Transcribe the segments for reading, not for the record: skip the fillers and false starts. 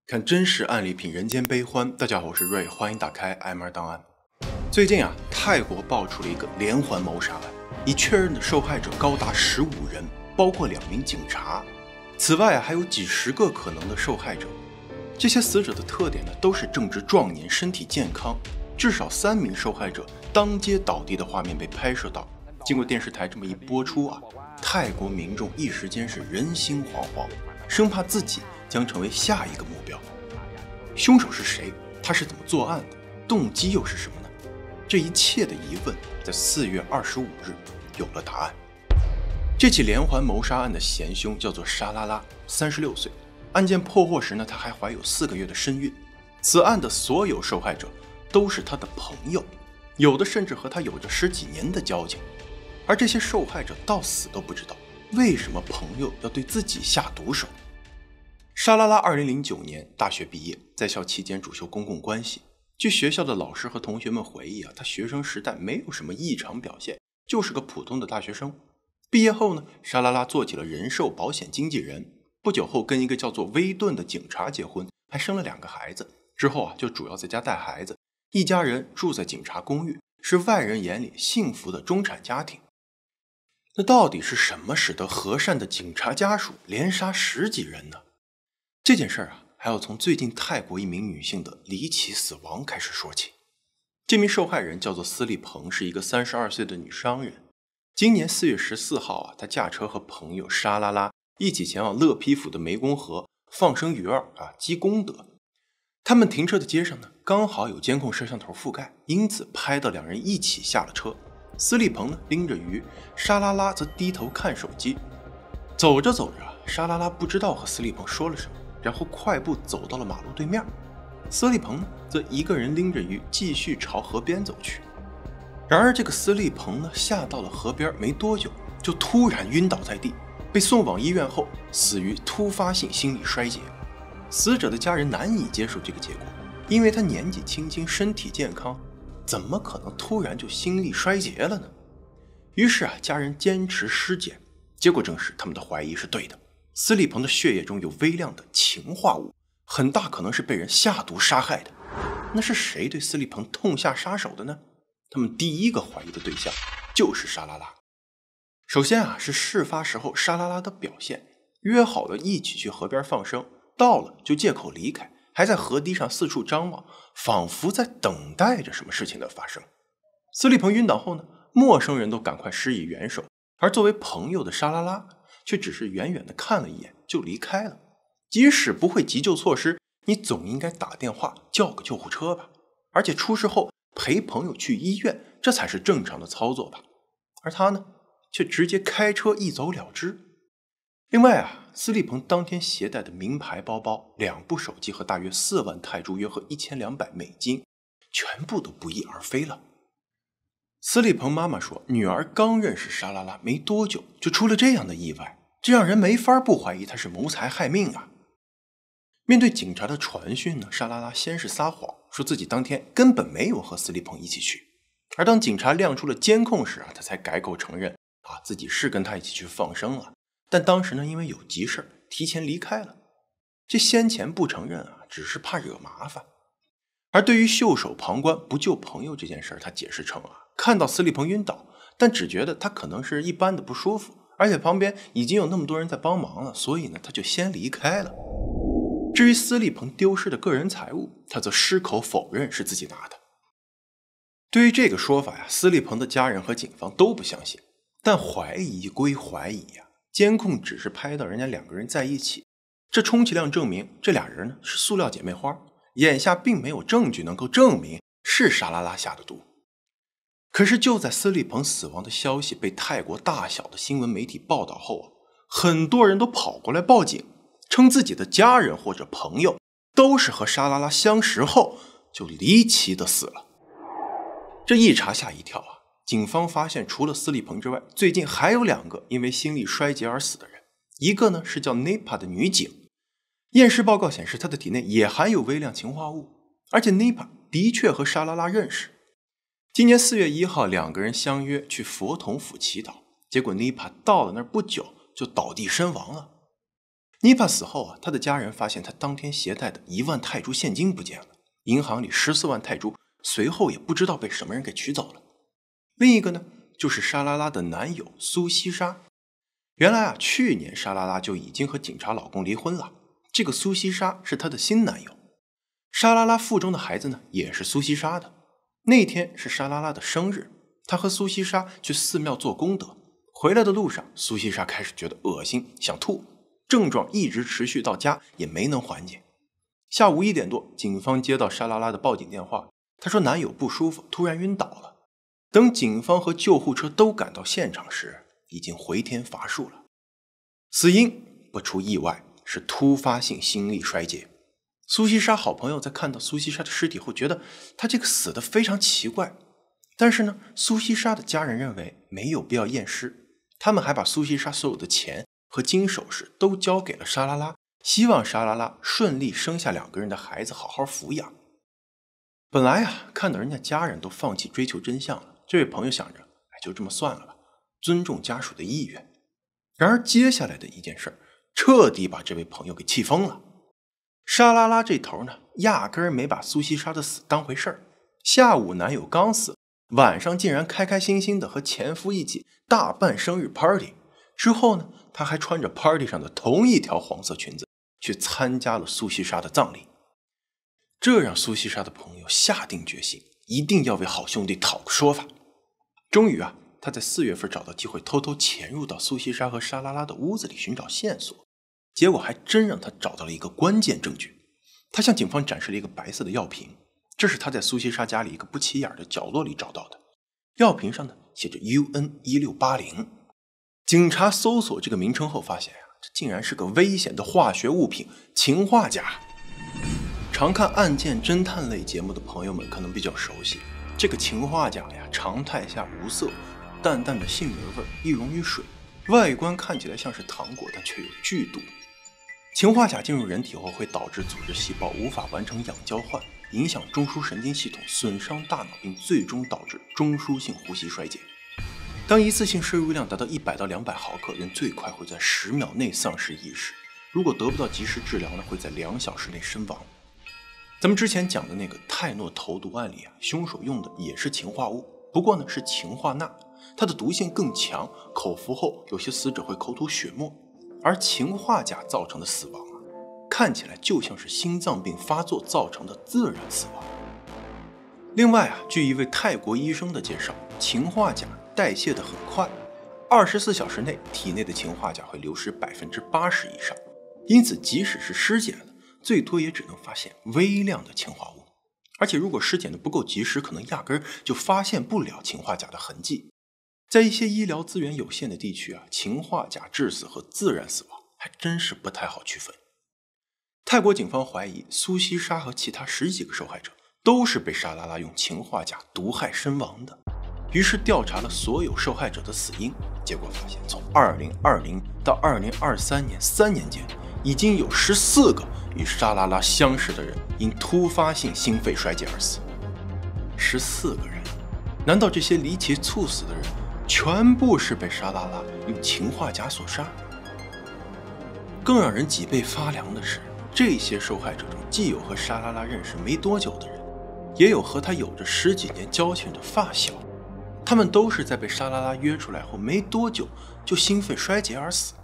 看真实案例品人间悲欢。大家好，我是瑞，欢迎打开 MR 档案。最近泰国爆出了一个连环谋杀案，已确认的受害者高达15人，包括2名警察。此外还有几十个可能的受害者。这些死者的特点都是正值壮年，身体健康。至少3名受害者当街倒地的画面被拍摄到。经过电视台这么一播出泰国民众一时间是人心惶惶，生怕自己将成为下一个目标。凶手是谁？他是怎么作案的？动机又是什么呢？这一切的疑问在4月25日有了答案。这起连环谋杀案的嫌凶叫做沙拉拉，36岁。案件破获时他还怀有4个月的身孕。此案的所有受害者都是他的朋友，有的甚至和他有着10几年的交情。而这些受害者到死都不知道为什么朋友要对自己下毒手。沙拉拉2009年大学毕业，在校期间主修公共关系。据学校的老师和同学们回忆他学生时代没有什么异常表现，就是个普通的大学生。毕业后沙拉拉做起了人寿保险经纪人。不久后跟一个叫做威顿的警察结婚，还生了2个孩子。之后就主要在家带孩子，一家人住在警察公寓，是外人眼里幸福的中产家庭。那到底是什么使得和善的警察家属连杀10几人呢？这件事还要从最近泰国一名女性的离奇死亡开始说起。这名受害人叫做斯利鹏，是一个32岁的女商人。今年4月14号她驾车和朋友沙拉拉一起前往勒批府的湄公河放生鱼儿积功德。他们停车的街上刚好有监控摄像头覆盖，因此拍到2人一起下了车。斯利鹏拎着鱼，沙拉拉则低头看手机。走着走着沙拉拉不知道和斯利鹏说了什么，然后快步走到了马路对面。斯利鹏则一个人拎着鱼继续朝河边走去。然而这个斯利鹏下到了河边没多久，就突然晕倒在地，被送往医院后死于突发性心理衰竭。死者的家人难以接受这个结果，因为他年纪轻轻，身体健康，怎么可能突然就心力衰竭了呢？于是家人坚持尸检，结果证实他们的怀疑是对的。斯利鹏的血液中有微量的氰化物，很大可能是被人下毒杀害的。那是谁对斯利鹏痛下杀手的呢？他们第一个怀疑的对象就是沙拉拉。首先是事发时候沙拉拉的表现，约好了一起去河边放生，到了就借口离开，还在河堤上四处张望，仿佛在等待着什么事情的发生。斯利鹏晕倒后陌生人都赶快施以援手，而作为朋友的沙拉拉却只是远远地看了一眼就离开了。即使不会急救措施，你总应该打电话叫个救护车吧，而且出事后陪朋友去医院，这才是正常的操作吧。而他却直接开车一走了之。另外斯利鹏当天携带的名牌包包、2部手机和大约4万泰铢，约合1200美金，全部都不翼而飞了。斯利鹏妈妈说，女儿刚认识沙拉拉没多久就出了这样的意外，这让人没法不怀疑她是谋财害命啊。面对警察的传讯沙拉拉先是撒谎，说自己当天根本没有和斯利鹏一起去。而当警察亮出了监控时他才改口承认自己是跟他一起去放生了，但当时因为有急事提前离开了。这先前不承认只是怕惹麻烦。而对于袖手旁观不救朋友这件事，他解释称看到斯利鹏晕倒，但只觉得他可能是一般的不舒服，而且旁边已经有那么多人在帮忙了，所以他就先离开了。至于斯利鹏丢失的个人财物，他则矢口否认是自己拿的。对于这个说法斯利鹏的家人和警方都不相信，但怀疑归怀疑监控只是拍到人家2个人在一起，这充其量证明这俩人是塑料姐妹花，眼下并没有证据能够证明是沙拉拉下的毒。可是就在斯利鹏死亡的消息被泰国大小的新闻媒体报道后很多人都跑过来报警，称自己的家人或者朋友都是和沙拉拉相识后就离奇的死了。这一查吓一跳警方发现除了斯利鹏之外，最近还有2个因为心力衰竭而死的人。一个是叫 Nipa 的女警，验尸报告显示她的体内也含有微量氰化物，而且 Nipa 的确和沙拉拉认识。今年4月1号2个人相约去佛统府祈祷，结果 Nipa 到了那儿不久就倒地身亡了。妮帕死后啊，他的家人发现他当天携带的1万泰铢现金不见了，银行里14万泰铢随后也不知道被什么人给取走了。另一个呢，就是莎拉拉的男友苏西莎。原来啊，去年莎拉拉就已经和警察老公离婚了，这个苏西莎是她的新男友。莎拉拉腹中的孩子呢，也是苏西莎的。那天是莎拉拉的生日，她和苏西莎去寺庙做功德，回来的路上，苏西莎开始觉得恶心，想吐，症状一直持续到家也没能缓解。下午1点多，警方接到莎拉拉的报警电话，她说男友不舒服，突然晕倒了。等警方和救护车都赶到现场时，已经回天乏术了。死因不出意外是突发性心力衰竭。苏西莎好朋友在看到苏西莎的尸体后，觉得她这个死得非常奇怪。但是呢，苏西莎的家人认为没有必要验尸，他们还把苏西莎所有的钱和金首饰都交给了莎拉拉，希望莎拉拉顺利生下2个人的孩子，好好抚养。本来啊，看到人家家人都放弃追求真相了，这位朋友想着，就这么算了吧，尊重家属的意愿。然而接下来的一件事彻底把这位朋友给气疯了。莎拉拉这头呢，压根儿没把苏西莎的死当回事儿。下午男友刚死，晚上竟然开开心心的和前夫一起大办生日 party。之后呢，她还穿着 party 上的同一条黄色裙子去参加了苏西莎的葬礼。这让苏西莎的朋友下定决心，一定要为好兄弟讨个说法。终于啊，他在4月份找到机会，偷偷潜入到苏西莎和莎拉拉的屋子里寻找线索，结果还真让他找到了一个关键证据。他向警方展示了一个白色的药瓶，这是他在苏西莎家里一个不起眼的角落里找到的。药瓶上呢写着 UN1680。警察搜索这个名称后发现这竟然是个危险的化学物品——氰化钾。常看案件侦探类节目的朋友们可能比较熟悉，这个氰化钾常态下无色，淡淡的杏仁味，易溶于水，外观看起来像是糖果，但却有剧毒。氰化钾进入人体后会导致组织细胞无法完成氧交换，影响中枢神经系统，损伤大脑，并最终导致中枢性呼吸衰竭。当一次性摄入量达到100到200毫克，人最快会在10秒内丧失意识，如果得不到及时治疗呢，会在2小时内身亡。咱们之前讲的那个泰诺投毒案里凶手用的也是氰化物，不过呢是氰化钠，它的毒性更强，口服后有些死者会口吐血沫。而氰化钾造成的死亡看起来就像是心脏病发作造成的自然死亡。另外据一位泰国医生的介绍，氰化钾代谢得很快，24小时内体内的氰化钾会流失80%以上，因此即使是尸检了，最多也只能发现微量的氰化物，而且如果尸检的不够及时，可能压根儿就发现不了氰化钾的痕迹。在一些医疗资源有限的地区氰化钾致死和自然死亡还真是不太好区分。泰国警方怀疑苏西莎和其他10几个受害者都是被莎拉拉用氰化钾毒害身亡的，于是调查了所有受害者的死因，结果发现从2020到2023年3年间，已经有14个与莎拉拉相识的人因突发性心肺衰竭而死。14个人，难道这些离奇猝死的人全部是被莎拉拉用氰化钾所杀？更让人脊背发凉的是，这些受害者中既有和莎拉拉认识没多久的人，也有和他有着10几年交情的发小，他们都是在被莎拉拉约出来后没多久就心肺衰竭而死。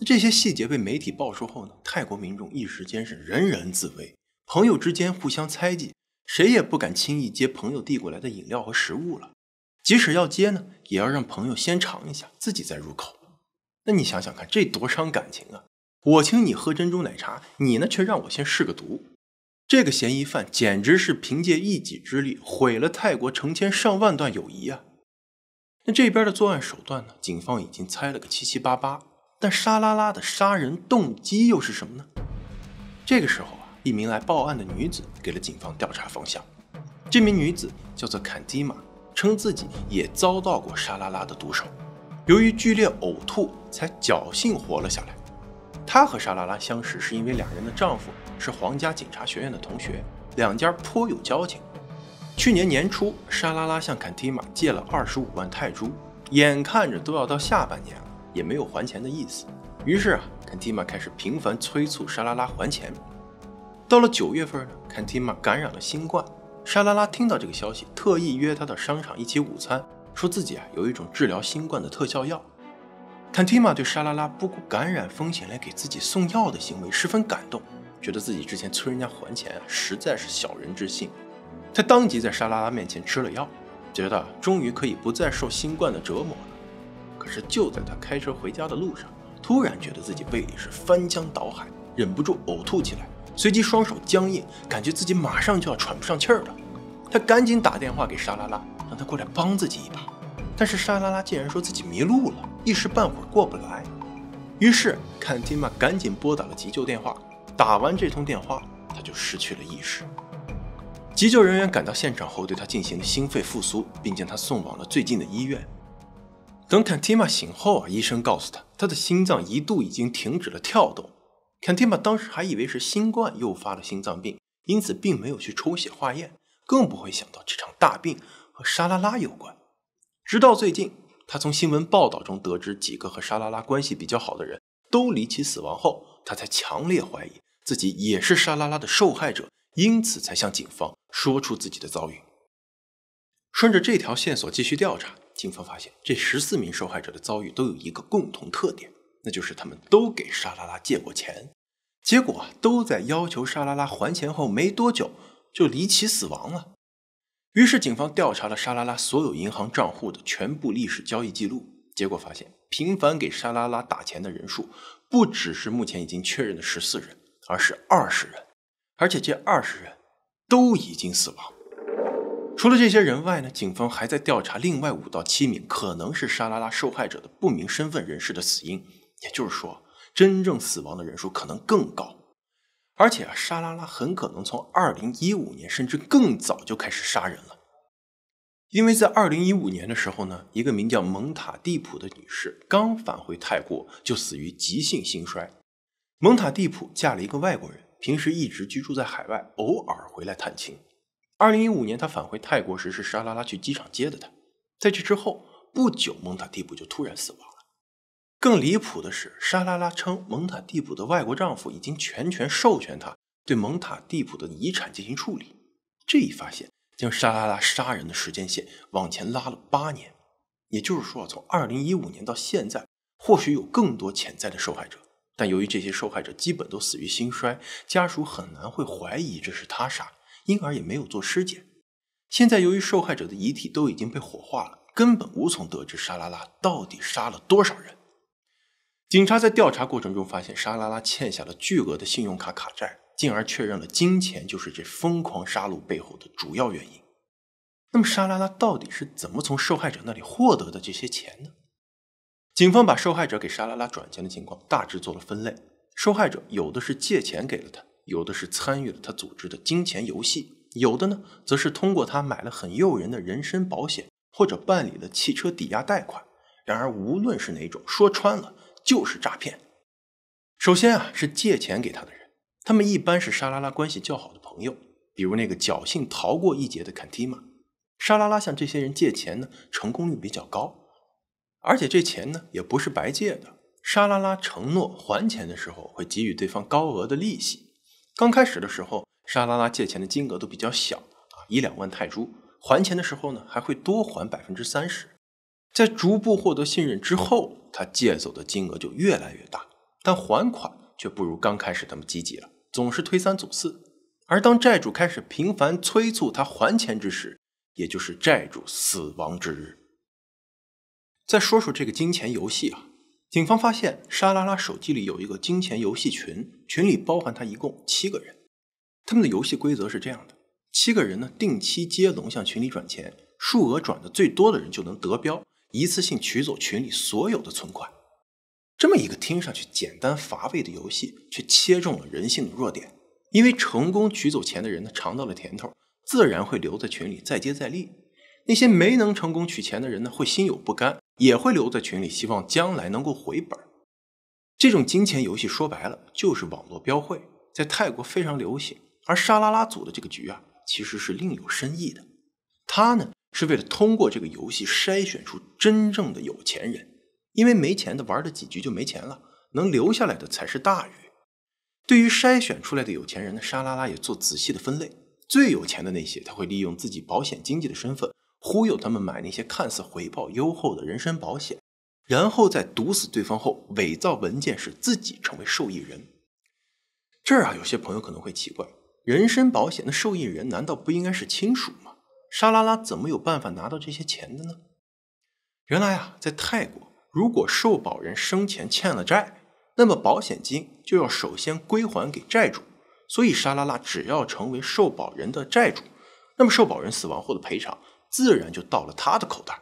这些细节被媒体爆出后呢，泰国民众一时间是人人自危，朋友之间互相猜忌，谁也不敢轻易接朋友递过来的饮料和食物了。即使要接呢，也要让朋友先尝一下，自己再入口。那你想想看，这多伤感情啊！我请你喝珍珠奶茶，你呢却让我先试个毒。这个嫌疑犯简直是凭借一己之力毁了泰国成千上万段友谊啊！那这边的作案手段呢，警方已经猜了个七七八八，但莎拉拉的杀人动机又是什么呢？这个时候一名来报案的女子给了警方调查方向。这名女子叫做坎蒂玛，称自己也遭到过莎拉拉的毒手，由于剧烈呕吐才侥幸活了下来。她和莎拉拉相识是因为两人的丈夫是皇家警察学院的同学，两家颇有交情。去年年初，莎拉拉向坎蒂玛借了25万泰铢，眼看着都要到下半年了，也没有还钱的意思。于是 Kantima 开始频繁催促沙拉拉还钱。到了9月份呢，Kantima 感染了新冠。沙拉拉听到这个消息，特意约他到商场一起午餐，说自己有一种治疗新冠的特效药。Kantima 对沙拉拉不顾感染风险来给自己送药的行为十分感动，觉得自己之前催人家还钱实在是小人之心。他当即在沙拉拉面前吃了药，觉得终于可以不再受新冠的折磨了。可是就在他开车回家的路上，突然觉得自己胃里是翻江倒海，忍不住呕吐起来，随即双手僵硬，感觉自己马上就要喘不上气儿了。他赶紧打电话给沙拉拉，让他过来帮自己一把。但是沙拉拉竟然说自己迷路了，一时半会儿过不来。于是Kantima赶紧拨打了急救电话，打完这通电话，他就失去了意识。急救人员赶到现场后，对他进行了心肺复苏，并将他送往了最近的医院。等Kantima醒后医生告诉他，他的心脏一度已经停止了跳动。Kantima当时还以为是新冠诱发了心脏病，因此并没有去抽血化验，更不会想到这场大病和沙拉拉有关。直到最近，他从新闻报道中得知几个和沙拉拉关系比较好的人都离奇死亡后，他才强烈怀疑自己也是沙拉拉的受害者，因此才向警方说出自己的遭遇。顺着这条线索继续调查，警方发现这14名受害者的遭遇都有一个共同特点，那就是他们都给沙拉拉借过钱，结果都在要求沙拉拉还钱后没多久就离奇死亡了。于是警方调查了沙拉拉所有银行账户的全部历史交易记录，结果发现频繁给沙拉拉打钱的人数不只是目前已经确认的14人，而是20人，而且这20人都已经死亡。除了这些人外呢，警方还在调查另外5到7名可能是沙拉拉受害者的不明身份人士的死因，也就是说真正死亡的人数可能更高。而且沙拉拉很可能从2015年甚至更早就开始杀人了。因为在2015年的时候呢，一个名叫蒙塔蒂普的女士刚返回泰国就死于急性心衰。蒙塔蒂普嫁了一个外国人，平时一直居住在海外，偶尔回来探亲。2015年她返回泰国时是沙拉拉去机场接的她，在这之后不久蒙塔蒂普就突然死亡了。更离谱的是，沙拉拉称蒙塔蒂普的外国丈夫已经全权授权她对蒙塔蒂普的遗产进行处理。这一发现将沙拉拉杀人的时间线往前拉了8年，也就是说从2015年到现在，或许有更多潜在的受害者，但由于这些受害者基本都死于心衰，家属很难会怀疑这是他杀，因而也没有做尸检。现在由于受害者的遗体都已经被火化了，根本无从得知沙拉拉到底杀了多少人。警察在调查过程中发现沙拉拉欠下了巨额的信用卡卡债，进而确认了金钱就是这疯狂杀戮背后的主要原因。那么沙拉拉到底是怎么从受害者那里获得的这些钱呢？警方把受害者给沙拉拉转钱的情况大致做了分类，受害者有的是借钱给了他，有的是参与了他组织的金钱游戏，有的呢则是通过他买了很诱人的人身保险，或者办理了汽车抵押贷款。然而无论是哪种，说穿了就是诈骗。首先是借钱给他的人，他们一般是沙拉拉关系较好的朋友，比如那个侥幸逃过一劫的Kantima。沙拉拉向这些人借钱呢，成功率比较高，而且这钱呢也不是白借的。沙拉拉承诺还钱的时候会给予对方高额的利息。刚开始的时候，沙拉拉借钱的金额都比较小，1-2万泰铢，还钱的时候呢还会多还30%。在逐步获得信任之后，他借走的金额就越来越大，但还款却不如刚开始那么积极了，总是推三阻四。而当债主开始频繁催促他还钱之时，也就是债主死亡之日。再说说这个金钱游戏警方发现沙拉拉手机里有一个金钱游戏群，群里包含他一共7个人。他们的游戏规则是这样的：7个人呢定期接龙向群里转钱，数额转的最多的人就能得标，一次性取走群里所有的存款。这么一个听上去简单乏味的游戏，却切中了人性的弱点。因为成功取走钱的人呢尝到了甜头，自然会留在群里再接再厉。那些没能成功取钱的人呢会心有不甘，也会留在群里，希望将来能够回本。这种金钱游戏说白了就是网络标会，在泰国非常流行。而沙拉拉组的这个局其实是另有深意的。他呢是为了通过这个游戏筛选出真正的有钱人，因为没钱的玩了几局就没钱了，能留下来的才是大鱼。对于筛选出来的有钱人呢，沙拉拉也做仔细的分类。最有钱的那些，他会利用自己保险经纪的身份，忽悠他们买那些看似回报优厚的人身保险，然后在毒死对方后伪造文件，使自己成为受益人。这儿有些朋友可能会奇怪，人身保险的受益人难道不应该是亲属吗？沙拉拉怎么有办法拿到这些钱的呢？原来在泰国，如果受保人生前欠了债，那么保险金就要首先归还给债主，所以沙拉拉只要成为受保人的债主，那么受保人死亡后的赔偿自然就到了他的口袋。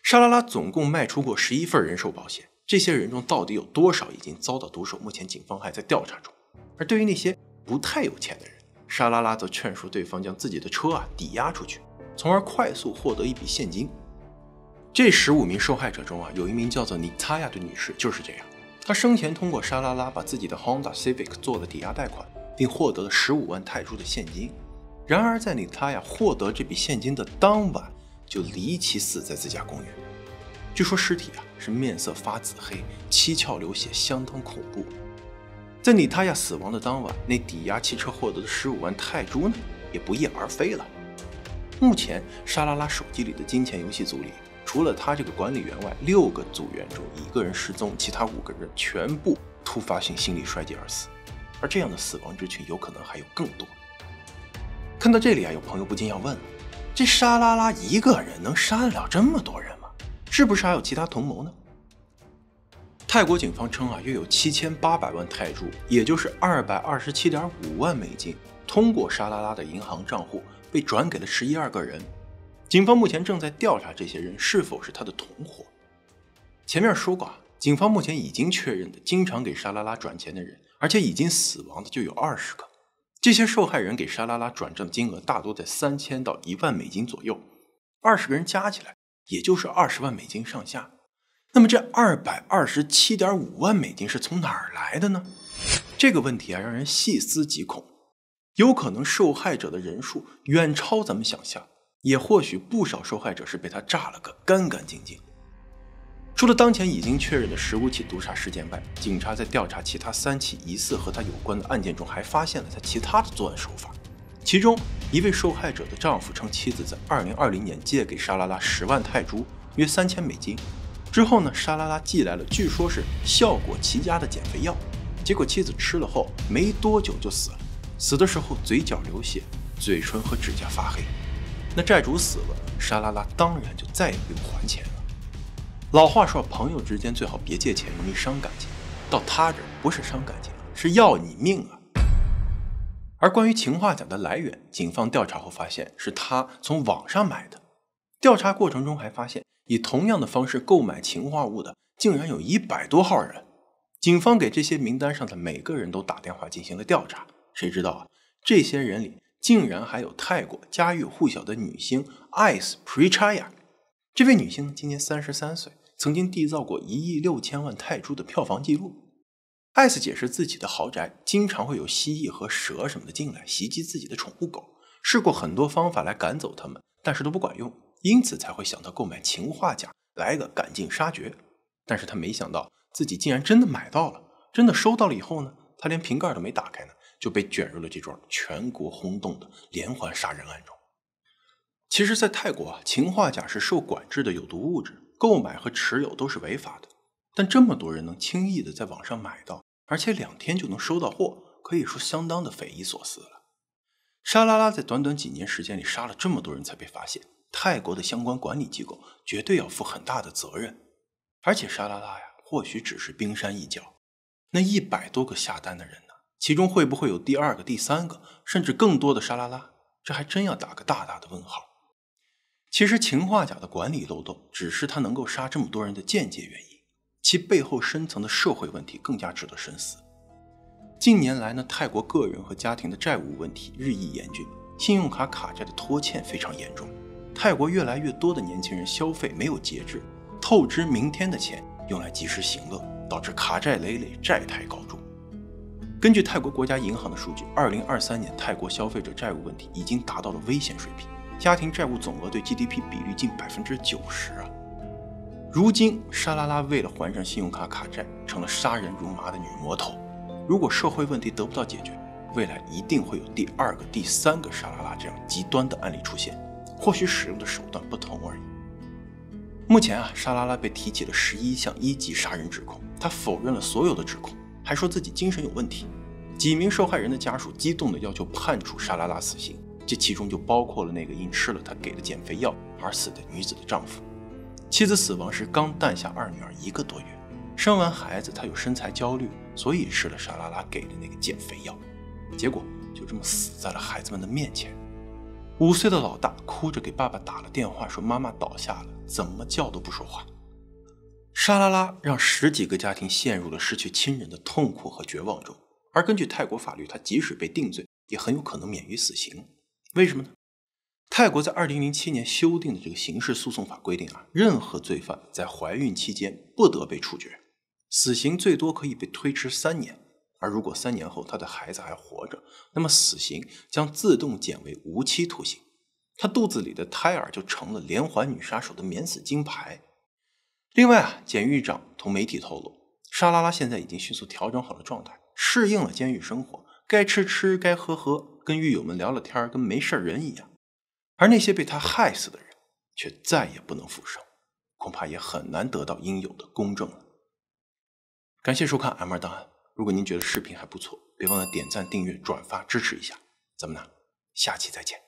沙拉拉总共卖出过11份人寿保险，这些人中到底有多少已经遭到毒手，目前警方还在调查中。而对于那些不太有钱的人，沙拉拉则劝说对方将自己的车抵押出去，从而快速获得一笔现金。这15名受害者中有一名叫做妮塔亚的女士就是这样，她生前通过沙拉拉把自己的 Honda Civic 做了抵押贷款，并获得了15万泰铢的现金。然而在妮塔亚获得这笔现金的当晚，就离奇死在自家公寓。据说尸体是面色发紫黑，七窍流血，相当恐怖。在妮塔亚死亡的当晚，那抵押汽车获得的15万泰铢呢，也不翼而飞了。目前沙拉拉手机里的金钱游戏组里，除了他这个管理员外，6个组员中1个人失踪，其他5个人全部突发性心力衰竭而死。而这样的死亡之群有可能还有更多。看到这里有朋友不禁要问了，这沙拉拉一个人能杀得了这么多人吗？是不是还有其他同谋呢？泰国警方称约有7800万泰铢，也就是227.5万美金，通过沙拉拉的银行账户被转给了11个人。警方目前正在调查这些人是否是他的同伙。前面说过警方目前已经确认的经常给沙拉拉转钱的人，而且已经死亡的就有20个。这些受害人给沙拉拉转账的金额大多在3000到1万美金左右，20个人加起来也就是20万美金上下。那么这227.5万美金是从哪儿来的呢？这个问题让人细思极恐。有可能受害者的人数远超咱们想象，也或许不少受害者是被他炸了个干干净净。除了当前已经确认的15起毒杀事件外，警察在调查其他3起疑似和他有关的案件中，还发现了他其他的作案手法。其中一位受害者的丈夫称妻子在2020年借给沙拉拉10万泰铢，约3000美金。之后呢，沙拉拉寄来了据说是效果奇佳的减肥药，结果妻子吃了后没多久就死了，死的时候嘴角流血，嘴唇和指甲发黑。那债主死了，沙拉拉当然就再也不用还钱了。老话说，朋友之间最好别借钱，容易伤感情。到他这儿不是伤感情，是要你命啊！而关于氰化钾的来源，警方调查后发现是他从网上买的。调查过程中还发现，以同样的方式购买氰化物的竟然有100多号人。警方给这些名单上的每个人都打电话进行了调查，谁知道这些人里竟然还有泰国家喻户晓的女星 Ice Prichaya。 这位女星今年33岁，曾经缔造过1亿6千万泰铢的票房纪录。艾斯解释自己的豪宅经常会有蜥蜴和蛇什么的进来袭击自己的宠物狗，试过很多方法来赶走它们，但是都不管用，因此才会想到购买氰化钾来个赶尽杀绝。但是他没想到自己竟然真的买到了，真的收到了以后呢，他连瓶盖都没打开呢，就被卷入了这桩全国轰动的连环杀人案中。其实在泰国氰化钾是受管制的有毒物质，购买和持有都是违法的，但这么多人能轻易的在网上买到，而且2天就能收到货，可以说相当的匪夷所思了。沙拉拉在短短几年时间里杀了这么多人才被发现，泰国的相关管理机构绝对要负很大的责任。而且沙拉拉或许只是冰山一角，那100多个下单的人呢，其中会不会有第2个、第3个，甚至更多的沙拉拉？这还真要打个大大的问号。其实氰化钾的管理漏洞只是它能够杀这么多人的间接原因，其背后深层的社会问题更加值得深思。近年来呢，泰国个人和家庭的债务问题日益严峻，信用卡卡债的拖欠非常严重。泰国越来越多的年轻人消费没有节制，透支明天的钱用来及时行乐，导致卡债累累，债台高筑。根据泰国国家银行的数据，2023年泰国消费者债务问题已经达到了危险水平，家庭债务总额对 GDP 比率近90%。如今莎拉拉为了还上信用卡卡债，成了杀人如麻的女魔头。如果社会问题得不到解决，未来一定会有第2个、第3个莎拉拉这样极端的案例出现，或许使用的手段不同而已。目前莎拉拉被提起了11项1级杀人指控，她否认了所有的指控，还说自己精神有问题。几名受害人的家属激动地要求判处莎拉拉死刑，这其中就包括了那个因吃了她给的减肥药而死的女子的丈夫。妻子死亡时刚诞下2女儿1个多月，生完孩子她有身材焦虑，所以吃了莎拉拉给的那个减肥药，结果就这么死在了孩子们的面前。5岁的老大哭着给爸爸打了电话，说妈妈倒下了，怎么叫都不说话。莎拉拉让10几个家庭陷入了失去亲人的痛苦和绝望中，而根据泰国法律，他即使被定罪，也很有可能免于死刑。为什么呢？泰国在2007年修订的这个刑事诉讼法规定任何罪犯在怀孕期间不得被处决，死刑最多可以被推迟3年，而如果3年后他的孩子还活着，那么死刑将自动减为无期徒刑，他肚子里的胎儿就成了连环女杀手的免死金牌。另外检狱长同媒体透露，莎拉拉现在已经迅速调整好了状态，适应了监狱生活，该吃吃该喝喝，跟狱友们聊聊天，跟没事人一样。而那些被他害死的人却再也不能复生，恐怕也很难得到应有的公正了。感谢收看 M2档案，如果您觉得视频还不错，别忘了点赞、订阅、转发支持一下。咱们下期再见。